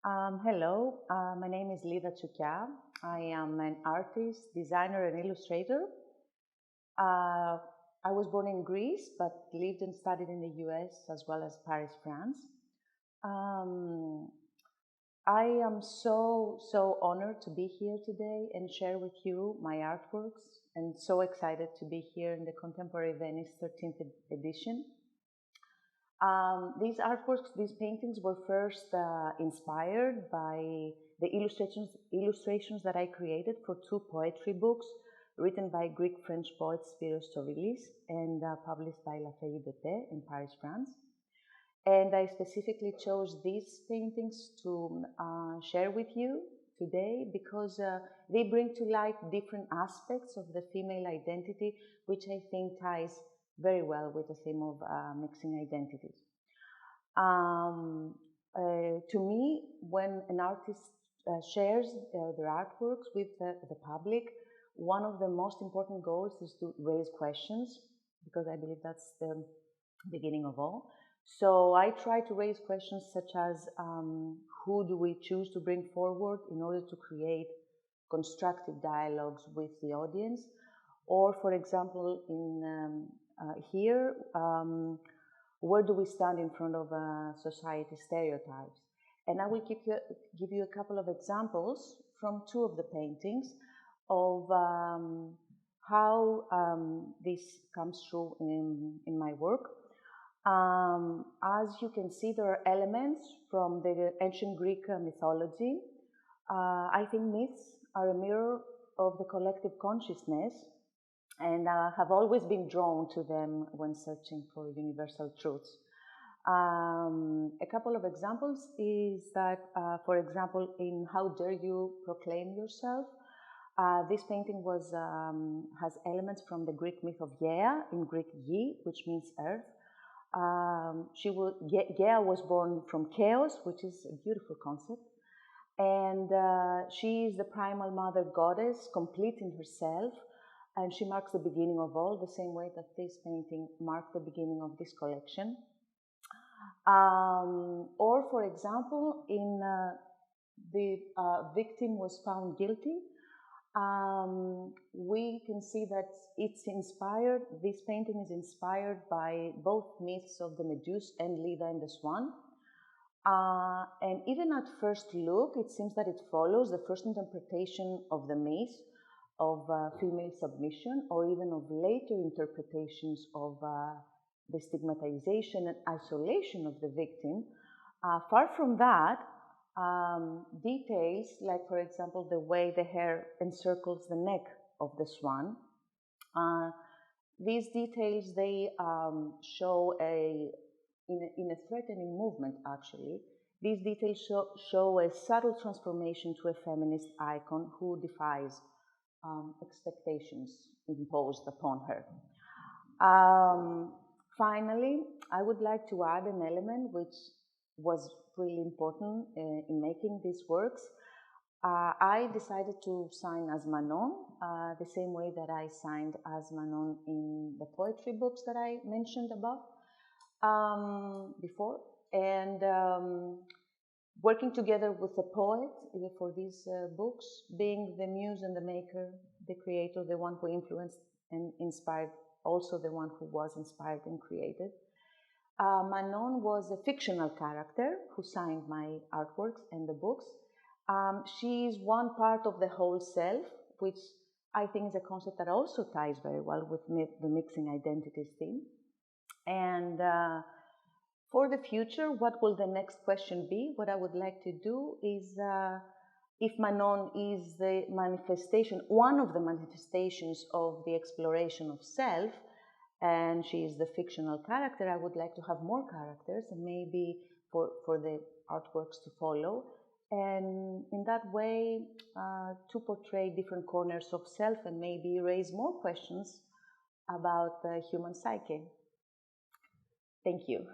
Hello, my name is Leda Tsoukia. I am an artist, designer, and illustrator. I was born in Greece, but lived and studied in the US as well as Paris, France. I am so honored to be here today and share with you my artworks, and so excited to be here in the Contemporary Venice 13th edition. These artworks, these paintings were first inspired by the illustrations that I created for two poetry books written by Greek-French poet Spyros Tsouvilis and published by La Feuille in Paris, France. And I specifically chose these paintings to share with you today because they bring to light different aspects of the female identity, which I think ties very well with the theme of mixing identities. To me, when an artist shares their artworks with the public, one of the most important goals is to raise questions, because I believe that's the beginning of all. So I try to raise questions such as who do we choose to bring forward in order to create constructive dialogues with the audience, or for example in here, where do we stand in front of society stereotypes? And I will give you a couple of examples from two of the paintings of how this comes through in my work. As you can see, there are elements from the ancient Greek mythology. I think myths are a mirror of the collective consciousness, and have always been drawn to them when searching for universal truths. A couple of examples is that, for example, in How Dare You Proclaim Yourself, this painting has elements from the Greek myth of Gaia, in Greek Gi, which means earth. Gaia was born from chaos, which is a beautiful concept, and she is the primal mother goddess, complete in herself, and she marks the beginning of all, the same way that this painting marked the beginning of this collection. Or, for example, in the victim was found guilty, we can see that this painting is inspired by both myths of the Medusa and Leda and the Swan. And even at first look, it seems that it follows the first interpretation of the myth of female submission, or even of later interpretations of the stigmatization and isolation of the victim. Far from that, details like, for example, the way the hair encircles the neck of the swan. These details, they show in a threatening movement, actually. These details show a subtle transformation to a feminist icon who defies expectations imposed upon her. Finally, I would like to add an element which was really important in making these works. I decided to sign as Manon, the same way that I signed as Manon in the poetry books that I mentioned above before, and working together with the poet for these books, being the muse and the maker, the creator, the one who influenced and inspired, also the one who was inspired and created. Manon was a fictional character who signed my artworks and the books. She is one part of the whole self, which I think is a concept that also ties very well with the mixing identities theme. And for the future, what will the next question be? What I would like to do is, if Manon is the manifestation, one of the manifestations of the exploration of self, and she is the fictional character, I would like to have more characters, and maybe for the artworks to follow, and in that way to portray different corners of self and maybe raise more questions about the human psyche. Thank you.